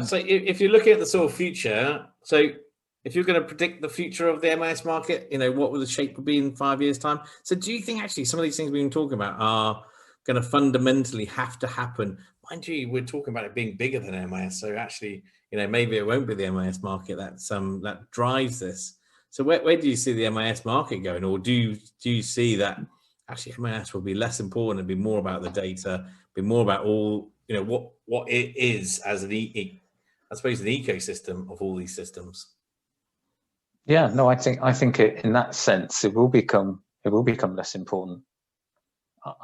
So if you're looking at the sort of future, so if you're going to predict the future of the MIS market, what will the shape be in 5 years' time? So do you think actually some of these things we've been talking about are going to fundamentally have to happen? Mind you, we're talking about it being bigger than MIS. So actually, maybe it won't be the MIS market that drives this. So where do you see the MIS market going? Or do you see that actually MIS will be less important and be more about the data, be more about all, what it is as I suppose an ecosystem of all these systems? Yeah, no, I think it, in that sense, it will become less important.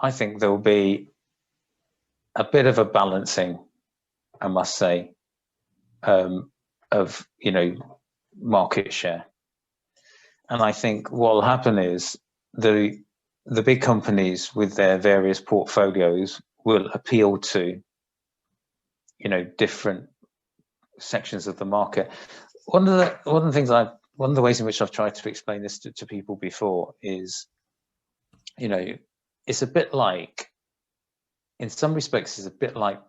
I think there will be a bit of a balancing, I must say, of market share. And I think what will happen is the big companies with their various portfolios will appeal to different sections of the market. One of the ways in which I've tried to explain this to people before is, it's a bit like, in some respects, it's a bit like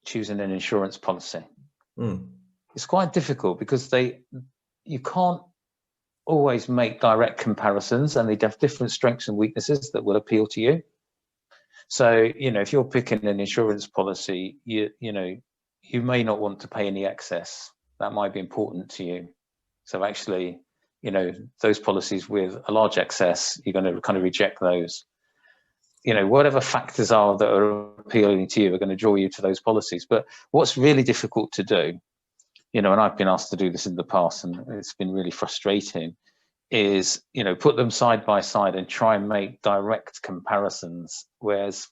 choosing an insurance policy. It's quite difficult because you can't always make direct comparisons, and they have different strengths and weaknesses that will appeal to you. So, if you're picking an insurance policy, you may not want to pay any excess. That might be important to you. So actually, those policies with a large excess, you're going to kind of reject those. Whatever factors are that are appealing to you are going to draw you to those policies. But what's really difficult to do, and I've been asked to do this in the past, and it's been really frustrating, is, put them side by side and try and make direct comparisons, whereas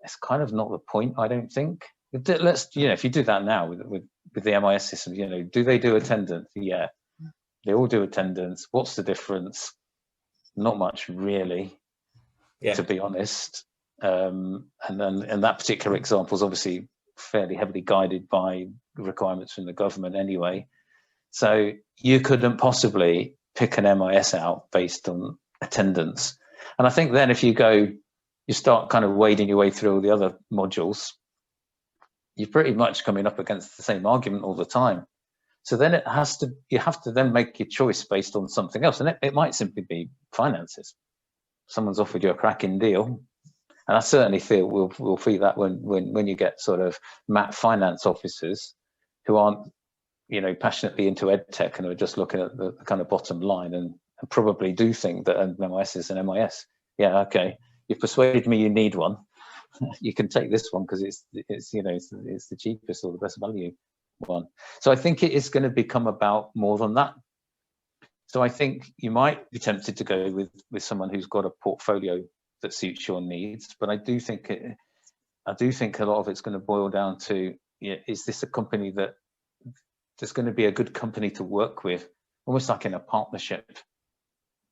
it's kind of not the point, I don't think. If you do that now with the MIS system, do they do attendance? Yeah, they all do attendance. What's the difference? Not much, really, to be honest. And that particular example is obviously fairly heavily guided by requirements from the government anyway. So you couldn't possibly pick an MIS out based on attendance. And I think then if you start kind of wading your way through all the other modules, you're pretty much coming up against the same argument all the time. So then you have to then make your choice based on something else. And it might simply be finances. Someone's offered you a cracking deal. And I certainly feel we'll feel that when you get sort of MAT finance officers who aren't, passionately into EdTech and are just looking at the kind of bottom line and probably do think that an MIS is an MIS. Yeah, okay. You've persuaded me you need one. You can take this one because it's the cheapest or the best value one. So I think it is going to become about more than that. So I think you might be tempted to go with someone who's got a portfolio that suits your needs, but I do think a lot of it's going to boil down to, is this a company that's going to be a good company to work with, almost like in a partnership?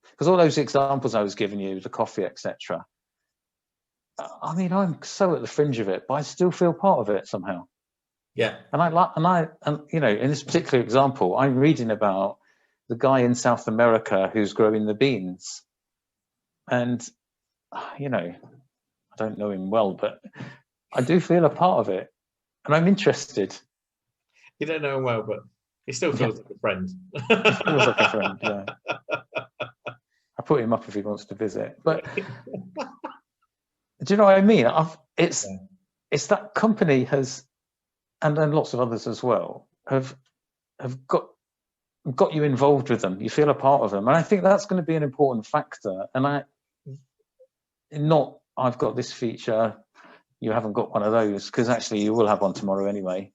Because all those examples I was giving you, the coffee, etc. I mean, I'm so at the fringe of it, but I still feel part of it somehow. Yeah. And in this particular example, I'm reading about the guy in South America who's growing the beans, and I don't know him well, but I do feel a part of it, and I'm interested. You don't know him well, but he still feels like a friend. He feels like a friend, yeah. I put him up if he wants to visit. But do you know what I mean? It's that company has, and then lots of others as well, have got you involved with them. You feel a part of them, and I think that's going to be an important factor. And I've got this feature, you haven't got one of those, because actually you will have one tomorrow anyway,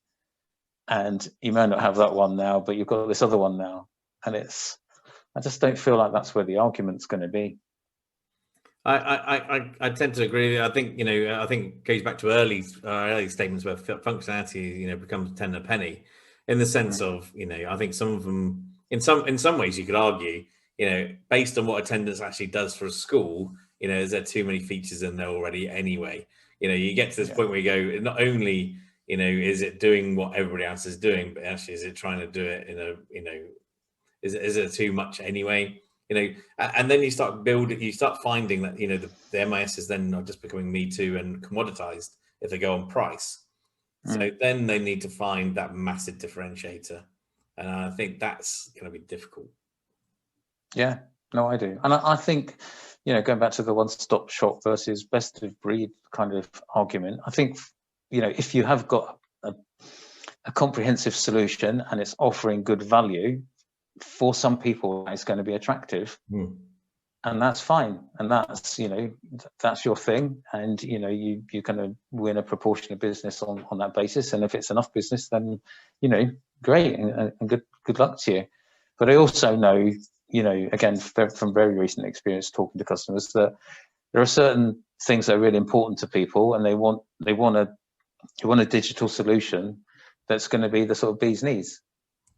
and you may not have that one now, but you've got this other one now, and I just don't feel like that's where the argument's going to be. I tend to agree. I think I think it goes back to early statements where functionality becomes 10 a penny, in the sense of I think some of them in some ways you could argue based on what attendance actually does for a school, is there too many features in there already anyway? You get to this point where you go, not only is it doing what everybody else is doing, but actually is it trying to do it in a is it too much anyway? And then you start finding that the MIS is then not just becoming Me Too and commoditized if they go on price. So then they need to find that massive differentiator. And I think that's going to be difficult. Yeah, no, I do. And I think, going back to the one-stop shop versus best of breed kind of argument, I think, if you have got a comprehensive solution and it's offering good value, for some people, it's going to be attractive. And that's fine. And that's, that's your thing. And, you're going to win a proportion of business on that basis. And if it's enough business, then, great and good luck to you. But I also know, again, from very recent experience talking to customers, that there are certain things that are really important to people, and they want a digital solution that's going to be the sort of bee's knees.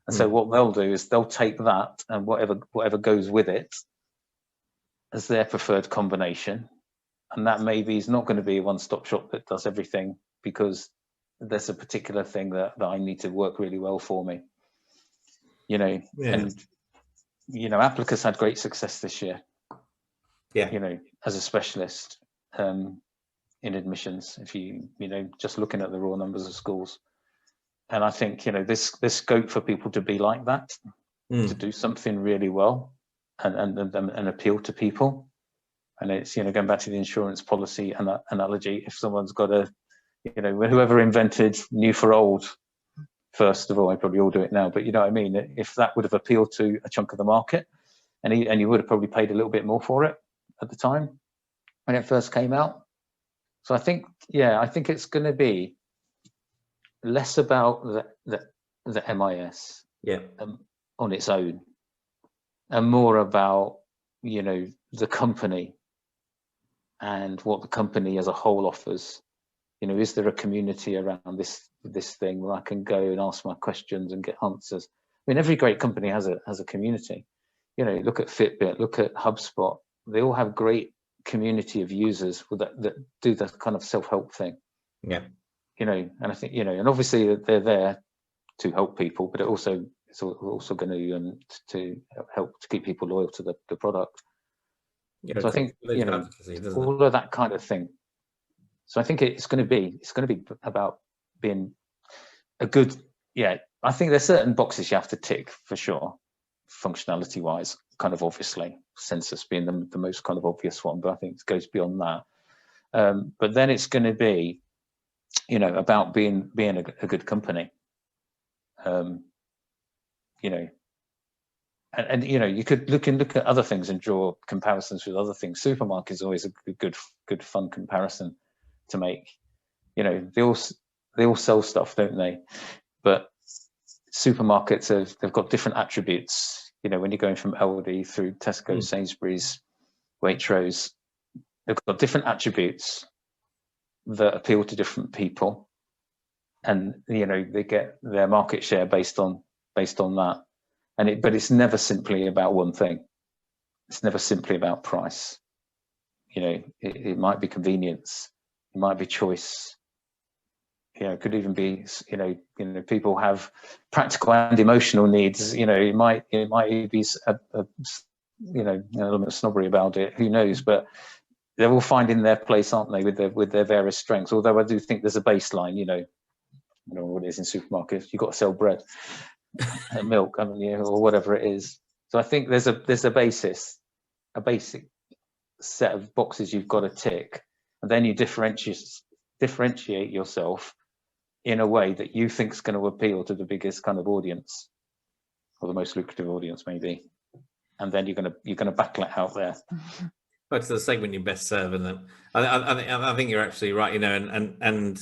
And so what they'll do is they'll take that and whatever goes with it as their preferred combination. And that maybe is not going to be a one-stop shop that does everything, because there's a particular thing that I need to work really well for me. And Applicus had great success this year. As a specialist in admissions, if you just looking at the raw numbers of schools. And I think there's scope for people to be like that, to do something really well and appeal to people. And it's going back to the insurance policy and that analogy. If someone's got whoever invented new for old, first of all, I probably all do it now, but you know what I mean. If that would have appealed to a chunk of the market, and you would have probably paid a little bit more for it at the time when it first came out. So I think it's going to be less about the MIS on its own, and more about the company and what the company as a whole offers. Is there a community around this thing where I can go and ask my questions and get answers? I mean, every great company has a community. Look at Fitbit, look at HubSpot. They all have great community of users that do that kind of self-help thing. And I think and obviously they're there to help people, but it's also going to help to keep people loyal to the product. So I think all of that kind of thing. So I think it's going to be about being a good. I think there's certain boxes you have to tick for sure, functionality wise, kind of obviously, census being the most kind of obvious one, but I think it goes beyond that. But then it's going to be about being a good company. And you could look at other things and draw comparisons with other things. Supermarket is always a good fun comparison to make. They all sell stuff, don't they? But supermarkets they've got different attributes. When you're going from Aldi through Tesco, Sainsbury's, Waitrose, they've got different attributes that appeal to different people, and they get their market share based on that. But it's never simply about one thing. It's never simply about price. It might be convenience. It might be choice. It could even be, people have practical and emotional needs. It might be an element of snobbery about it. Who knows? But they're all finding their place, aren't they, with their various strengths? Although I do think there's a baseline. What it is in supermarkets. You've got to sell bread and milk, haven't you, or whatever it is. So I think there's a basic set of boxes you've got to tick, and then you differentiate yourself in a way that you think is going to appeal to the biggest kind of audience, or the most lucrative audience maybe, and then you're going to battle it out there. But to the segment you best serve, and then I think you're absolutely right. And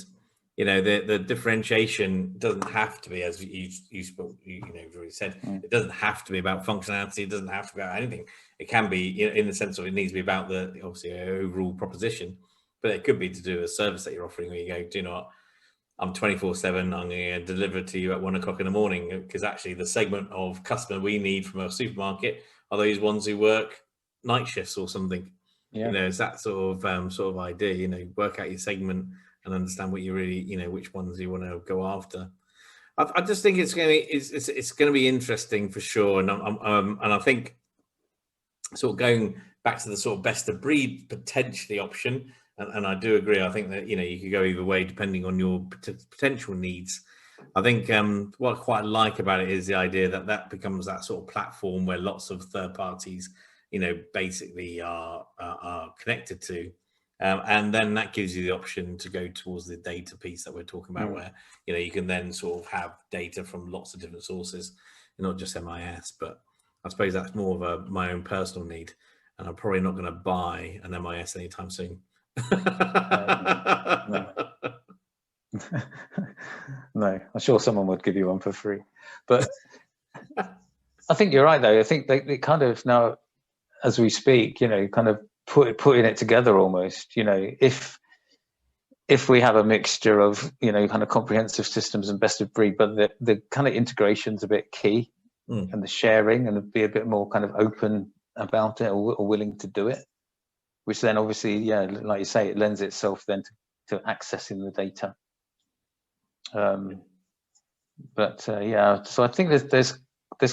the differentiation doesn't have to be, as you've already said, it doesn't have to be about functionality. It doesn't have to be about anything. It can be, in the sense of it needs to be about the obviously overall proposition, but it could be to do a service that you're offering where you go, do you know what, I'm 24/7. I'm going to deliver to you at 1 o'clock in the morning, because actually the segment of customer we need from a supermarket are those ones who work night shifts or something. It's that sort of idea. Work out your segment and understand what you really, which ones you want to go after. I just think it's going to be interesting for sure, and I think sort of going back to the sort of best of breed potentially option. And I do agree. I think that, you could go either way depending on your potential needs. I think what I quite like about it is the idea that that becomes that sort of platform where lots of third parties, basically are connected to. And then that gives you the option to go towards the data piece that we're talking about, where, you can then sort of have data from lots of different sources, not just MIS. But I suppose that's more of my own personal need. And I'm probably not going to buy an MIS anytime soon. No. No, I'm sure someone would give you one for free. But I think you're right, though. I think they kind of now, as we speak, kind of putting it together almost. If we have a mixture of kind of comprehensive systems and best of breed, but the kind of integration's a bit key, and the sharing, and be a bit more kind of open about it, or willing to do it, which then obviously, like you say, it lends itself then to accessing the data. But so I think there's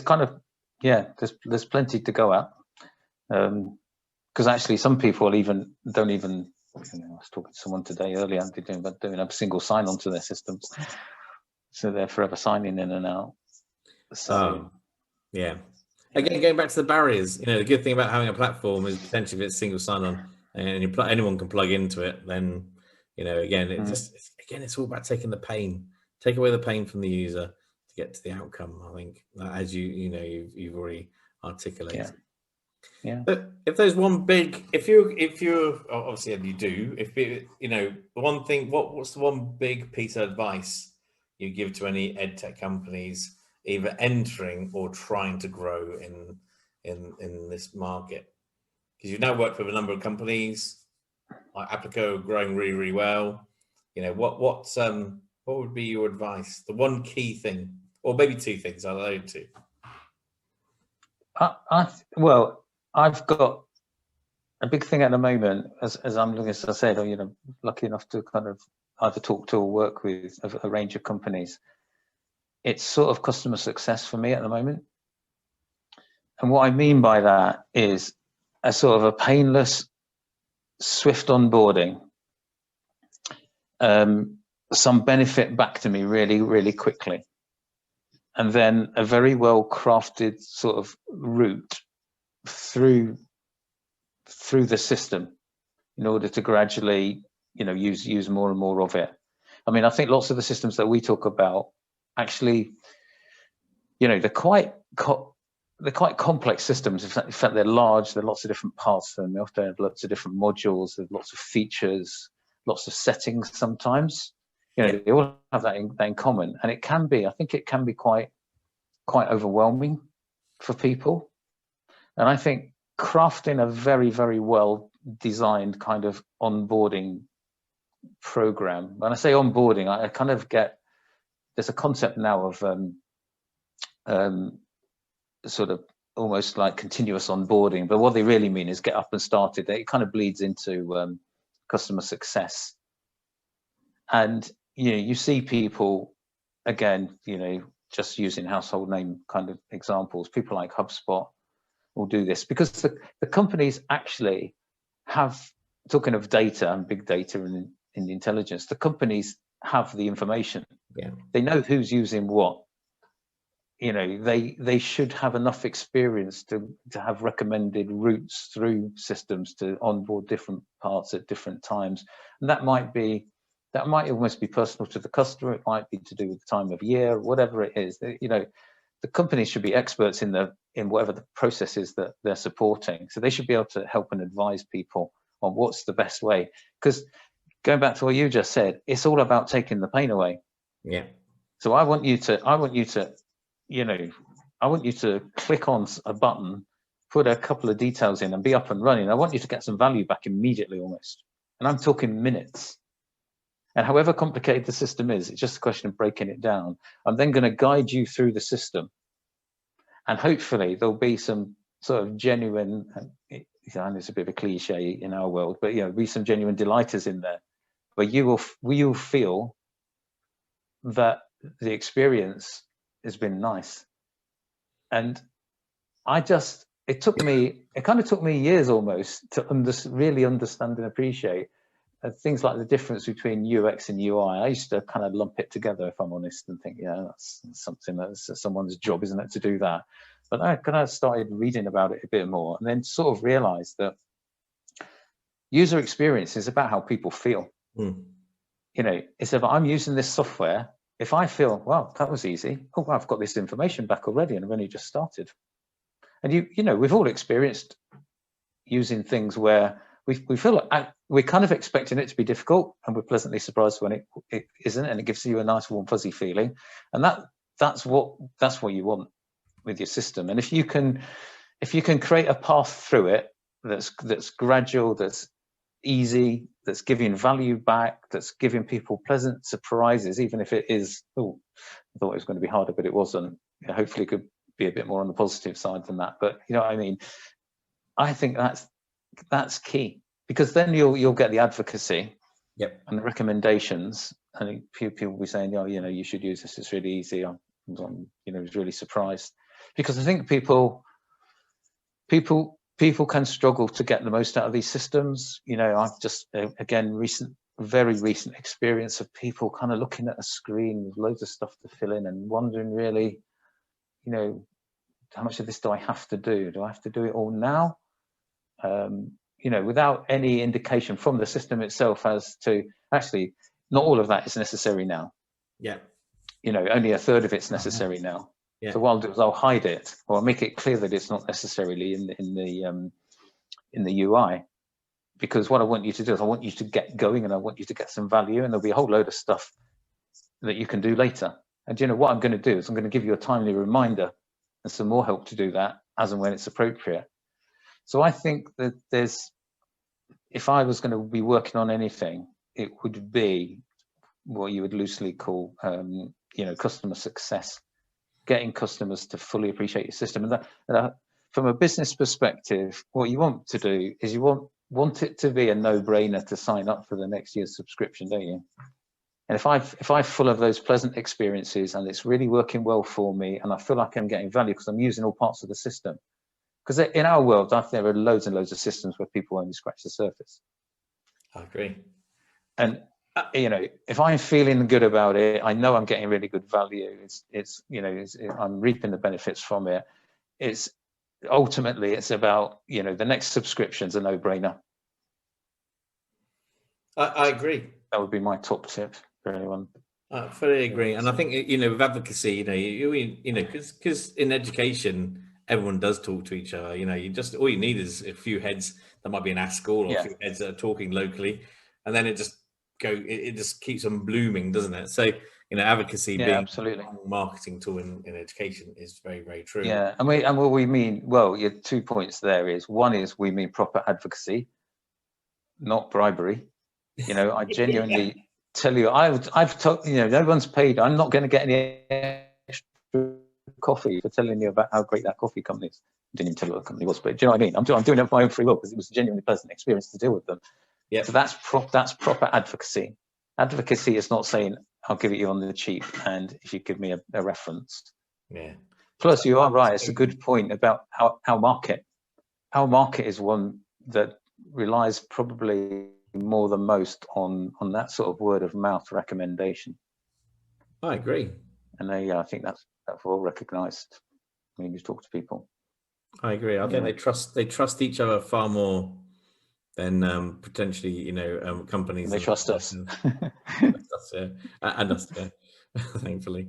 kind of there's plenty to go at, because actually some people don't even I was talking to someone today earlier, they're doing a single sign-on to their systems, so they're forever signing in and out. So again, going back to the barriers, the good thing about having a platform is potentially if it's single sign-on and anyone can plug into it, then again, it's all about taking the pain. Take away the pain from the user to get to the outcome. I think, as you've already articulated. Yeah. But if there's one big, if you're obviously, and you do, the one thing, what's the one big piece of advice you give to any EdTech companies either entering or trying to grow in this market? Because you've now worked with a number of companies, like Applico, growing really, really well. What would be your advice? The one key thing, or maybe two things, I'll allow you to. Well, I've got a big thing at the moment, as I said, lucky enough to kind of either talk to or work with a range of companies. It's sort of customer success for me at the moment. And what I mean by that is a sort of a painless, swift onboarding, some benefit back to me really, really quickly, and then a very well crafted sort of route through the system in order to gradually use more and more of it. I mean, I think lots of the systems that we talk about actually, they're quite complex systems. In fact, they're large. There are lots of different parts to them. They often have lots of different modules. There's lots of features, lots of settings. Sometimes, they all have that in common, and I think it can be quite overwhelming for people. And I think crafting a very, very well designed kind of onboarding program. When I say onboarding, I kind of get, there's a concept now of sort of almost like continuous onboarding, but what they really mean is get up and started. It kind of bleeds into customer success. And you see people, again, just using household name kind of examples, people like HubSpot will do this because the companies actually have, talking of data and big data and in intelligence, the companies have the information. They know who's using what. They should have enough experience to have recommended routes through systems to onboard different parts at different times. And that might almost be personal to the customer. It might be to do with the time of year, whatever it is. The companies should be experts in whatever the process is that they're supporting. So they should be able to help and advise people on what's the best way. Because going back to what you just said, it's all about taking the pain away. Yeah. So I want you to click on a button, put a couple of details in and be up and running. I want you to get some value back immediately almost. And I'm talking minutes. And however complicated the system is, it's just a question of breaking it down. I'm then going to guide you through the system. And hopefully there'll be some sort of genuine, and it's a bit of a cliche in our world, but be some genuine delighters in there where you will feel that the experience has been nice. And it kind of took me years almost to really understand and appreciate things like the difference between UX and UI, I used to kind of lump it together, if I'm honest, and think, yeah, that's something that's someone's job, isn't it, to do that? But I kind of started reading about it a bit more, and then sort of realized that user experience is about how people feel. You know, it's about, I'm using this software. If I feel, well, that was easy. Oh, I've got this information back already, and I've only just started. And you know, we've all experienced using things where we feel like we're kind of expecting it to be difficult, and we're pleasantly surprised when it isn't, and it gives you a nice warm fuzzy feeling. And that's what you want with your system. And if you can create a path through it that's gradual, that's easy, that's giving value back, that's giving people pleasant surprises, even if it is, oh, I thought it was going to be harder, but it wasn't. You know, hopefully it could be a bit more on the positive side than that. But you know what I mean? I think that's key, because then you'll get the advocacy and the recommendations, and people will be saying, oh, you know, you should use this, it's really easy. I was really surprised, because I think people can struggle to get the most out of these systems. You know, I've just, again, very recent experience of people kind of looking at a screen with loads of stuff to fill in and wondering, really, you know, how much of this do I have to do? Do I have to do it all now? You know, without any indication from the system itself as to, actually, not all of that is necessary now. Yeah. You know, only a third of it's necessary now. Yeah. So what I'll do is I'll hide it, or I'll make it clear that it's not necessarily in the UI, because what I want you to do is I want you to get going, and I want you to get some value, and there'll be a whole load of stuff that you can do later. And you know what I'm going to do is I'm going to give you a timely reminder and some more help to do that as and when it's appropriate. So I think that if I was going to be working on anything, it would be what you would loosely call, you know, customer success, getting customers to fully appreciate your system. And that, from a business perspective, what you want to do is you want it to be a no-brainer to sign up for the next year's subscription, don't you? And if I'm full of those pleasant experiences, and it's really working well for me, and I feel like I'm getting value because I'm using all parts of the system. Because in our world, I think there are loads and loads of systems where people only scratch the surface. I agree. And you know, if I'm feeling good about it, I know I'm getting really good value. I'm reaping the benefits from it. It's ultimately, it's about, you know, the next subscription's a no-brainer. I agree. That would be my top tip for anyone. I fully agree. And I think, you know, with advocacy, you know, because in education, everyone does talk to each other. You know, all you need is a few heads that might be in our school, or a few heads that are talking locally, and then it just keeps on blooming, doesn't it? So, you know, advocacy being absolutely a marketing tool in education is very, very true. Yeah, and what we mean, well, your 2 points there is, one is we mean proper advocacy, not bribery. You know, I genuinely tell you, I've told, you know, no one's paid. I'm not going to get any extra coffee for telling you about how great that coffee company is. I didn't even tell you what the company was, but do you know what I mean? I'm doing it for my own free will, because it was a genuinely pleasant experience to deal with them. Yeah. So that's proper advocacy. Advocacy is not saying, I'll give it you on the cheap, and if you give me a reference. Yeah. Plus, you are right. It's a good point about our market. Our market is one that relies probably more than most on that sort of word of mouth recommendation. I agree. And I think that's well recognized when you talk to people. I agree. I think they trust each other far more than potentially, you know, companies. They trust us. And us, thankfully.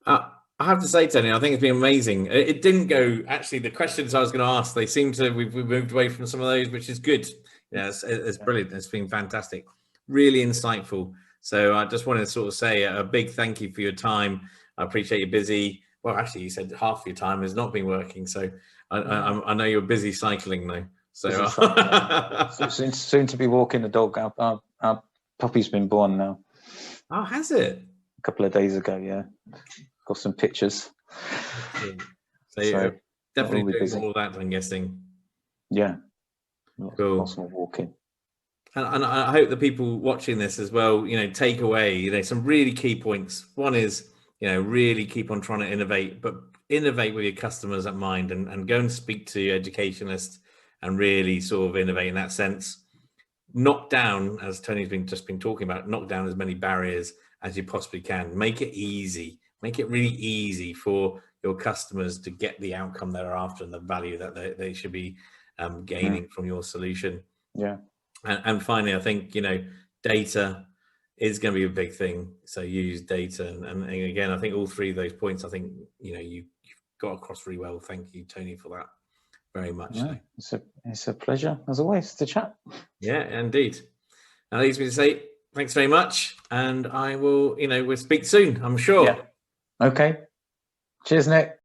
I have to say, Tony, I think it's been amazing. It didn't go, actually, the questions I was going to ask, they seem to, we've moved away from some of those, which is good. Yeah, it's brilliant. It's been fantastic. Really insightful. So I just want to sort of say a big thank you for your time. I appreciate you're busy. Well, actually, you said half of your time has not been working. So I know you're busy cycling now. So soon to be walking the dog. Our puppy's been born now. Oh, has it? A couple of days ago, yeah. Got some pictures. So you're definitely doing all that, I'm guessing. Yeah. Cool. Lots more walking. And I hope the people watching this as well, you know, take away, you know, some really key points. One is, you know, really keep on trying to innovate, but innovate with your customers at mind, and go and speak to educationalists and really sort of innovate in that sense. knock down, as Tony's just been talking about, knock down as many barriers as you possibly can. Make it easy. Make it really easy for your customers to get the outcome they're after and the value that they should be gaining from your solution. Yeah. And finally, I think, data is going to be a big thing. So use data. And again, I think all three of those points, I think, you've got across really well. Thank you, Tony, for that very much. Yeah, it's a pleasure, as always, to chat. Yeah, indeed. That leaves me to say thanks very much. And I will, we'll speak soon, I'm sure. Yeah. Okay. Cheers, Nick.